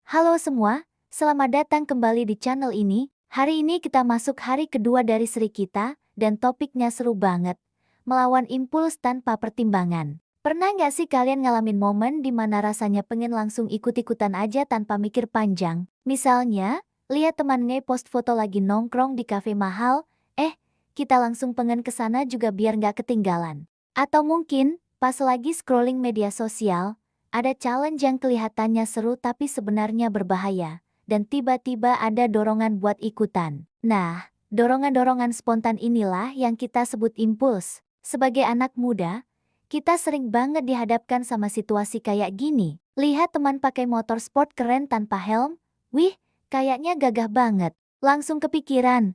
Halo semua, selamat datang kembali di channel ini. Hari ini kita masuk hari kedua dari seri kita, dan topiknya seru banget. Melawan impuls tanpa pertimbangan. Pernah nggak sih kalian ngalamin momen di mana rasanya pengen langsung ikut-ikutan aja tanpa mikir panjang? Misalnya, lihat teman nge-post foto lagi nongkrong di kafe mahal, kita langsung pengen ke sana juga biar nggak ketinggalan. Atau mungkin, pas lagi scrolling media sosial, ada challenge yang kelihatannya seru tapi sebenarnya berbahaya, dan tiba-tiba ada dorongan buat ikutan. Nah, dorongan-dorongan spontan inilah yang kita sebut impuls. Sebagai anak muda, kita sering banget dihadapkan sama situasi kayak gini. Lihat teman pakai motor sport keren tanpa helm, wih, kayaknya gagah banget. Langsung kepikiran,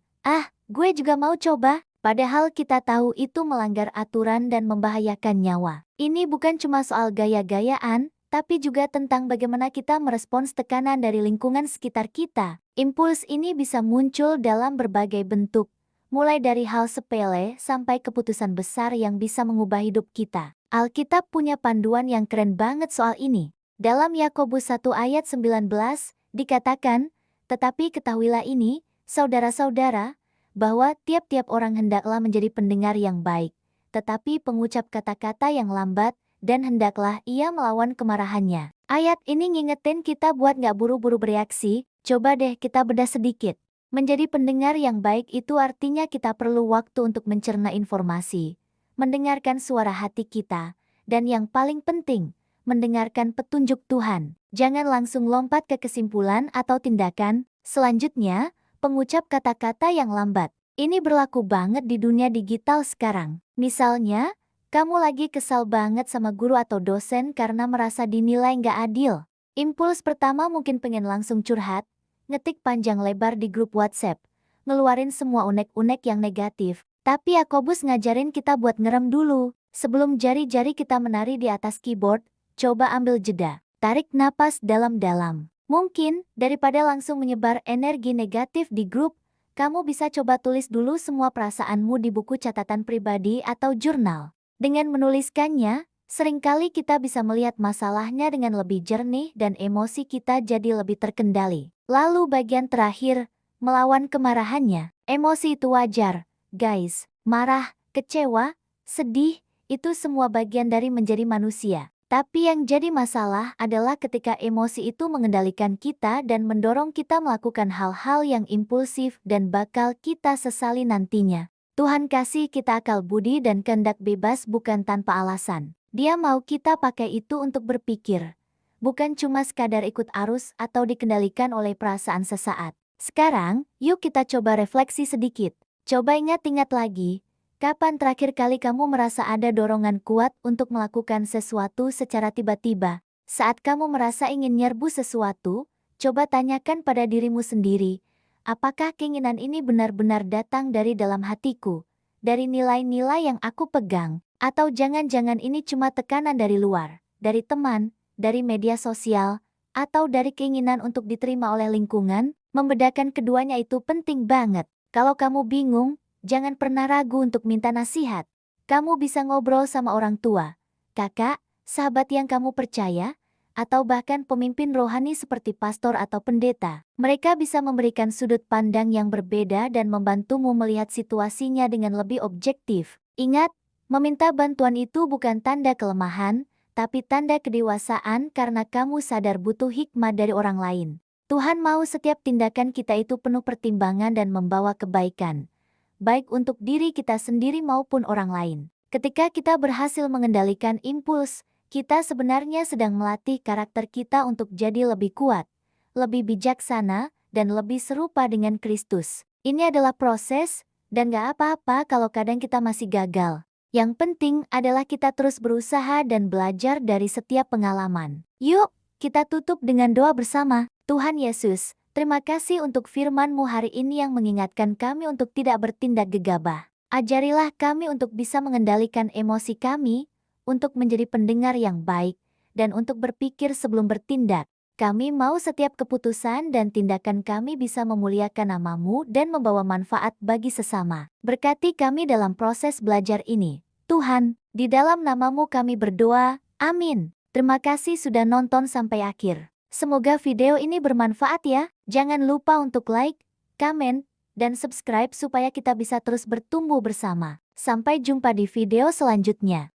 gue juga mau coba. Padahal kita tahu itu melanggar aturan dan membahayakan nyawa. Ini bukan cuma soal gaya-gayaan, tapi juga tentang bagaimana kita merespons tekanan dari lingkungan sekitar kita. Impuls ini bisa muncul dalam berbagai bentuk, mulai dari hal sepele sampai keputusan besar yang bisa mengubah hidup kita. Alkitab punya panduan yang keren banget soal ini. Dalam Yakobus 1 ayat 19, dikatakan, "Tetapi ketahuilah ini, saudara-saudara, bahwa tiap-tiap orang hendaklah menjadi pendengar yang baik, tetapi pengucap kata-kata yang lambat, dan hendaklah ia melawan kemarahannya." Ayat ini ngingetin kita buat nggak buru-buru bereaksi. Coba deh kita bedah sedikit. Menjadi pendengar yang baik itu artinya kita perlu waktu untuk mencerna informasi, mendengarkan suara hati kita, dan yang paling penting, mendengarkan petunjuk Tuhan. Jangan langsung lompat ke kesimpulan atau tindakan. Selanjutnya, pengucap kata-kata yang lambat. Ini berlaku banget di dunia digital sekarang. Misalnya, kamu lagi kesal banget sama guru atau dosen karena merasa dinilai nggak adil. Impuls pertama mungkin pengen langsung curhat, ngetik panjang lebar di grup WhatsApp, ngeluarin semua unek-unek yang negatif. Tapi Yakobus ngajarin kita buat ngerem dulu. Sebelum jari-jari kita menari di atas keyboard, coba ambil jeda. Tarik napas dalam-dalam. Mungkin, daripada langsung menyebar energi negatif di grup, kamu bisa coba tulis dulu semua perasaanmu di buku catatan pribadi atau jurnal. Dengan menuliskannya, seringkali kita bisa melihat masalahnya dengan lebih jernih dan emosi kita jadi lebih terkendali. Lalu bagian terakhir, melawan kemarahannya. Emosi itu wajar, guys. Marah, kecewa, sedih, itu semua bagian dari menjadi manusia. Tapi yang jadi masalah adalah ketika emosi itu mengendalikan kita dan mendorong kita melakukan hal-hal yang impulsif dan bakal kita sesali nantinya. Tuhan kasih kita akal budi dan kehendak bebas bukan tanpa alasan. Dia mau kita pakai itu untuk berpikir, bukan cuma sekadar ikut arus atau dikendalikan oleh perasaan sesaat. Sekarang, yuk kita coba refleksi sedikit. Coba ingat-ingat lagi. Kapan terakhir kali kamu merasa ada dorongan kuat untuk melakukan sesuatu secara tiba-tiba? Saat kamu merasa ingin nyerbu sesuatu, coba tanyakan pada dirimu sendiri, apakah keinginan ini benar-benar datang dari dalam hatiku, dari nilai-nilai yang aku pegang, atau jangan-jangan ini cuma tekanan dari luar, dari teman, dari media sosial, atau dari keinginan untuk diterima oleh lingkungan? Membedakan keduanya itu penting banget. Kalau kamu bingung, jangan pernah ragu untuk minta nasihat. Kamu bisa ngobrol sama orang tua, kakak, sahabat yang kamu percaya, atau bahkan pemimpin rohani seperti pastor atau pendeta. Mereka bisa memberikan sudut pandang yang berbeda dan membantumu melihat situasinya dengan lebih objektif. Ingat, meminta bantuan itu bukan tanda kelemahan, tapi tanda kedewasaan karena kamu sadar butuh hikmah dari orang lain. Tuhan mau setiap tindakan kita itu penuh pertimbangan dan membawa kebaikan, baik untuk diri kita sendiri maupun orang lain. Ketika kita berhasil mengendalikan impuls, kita sebenarnya sedang melatih karakter kita untuk jadi lebih kuat, lebih bijaksana, dan lebih serupa dengan Kristus. Ini adalah proses, dan gak apa-apa kalau kadang kita masih gagal. Yang penting adalah kita terus berusaha dan belajar dari setiap pengalaman. Yuk, kita tutup dengan doa bersama. Tuhan Yesus, terima kasih untuk firman-Mu hari ini yang mengingatkan kami untuk tidak bertindak gegabah. Ajarilah kami untuk bisa mengendalikan emosi kami, untuk menjadi pendengar yang baik, dan untuk berpikir sebelum bertindak. Kami mau setiap keputusan dan tindakan kami bisa memuliakan nama-Mu dan membawa manfaat bagi sesama. Berkati kami dalam proses belajar ini. Tuhan, di dalam nama-Mu kami berdoa, amin. Terima kasih sudah nonton sampai akhir. Semoga video ini bermanfaat ya. Jangan lupa untuk like, komen, dan subscribe supaya kita bisa terus bertumbuh bersama. Sampai jumpa di video selanjutnya.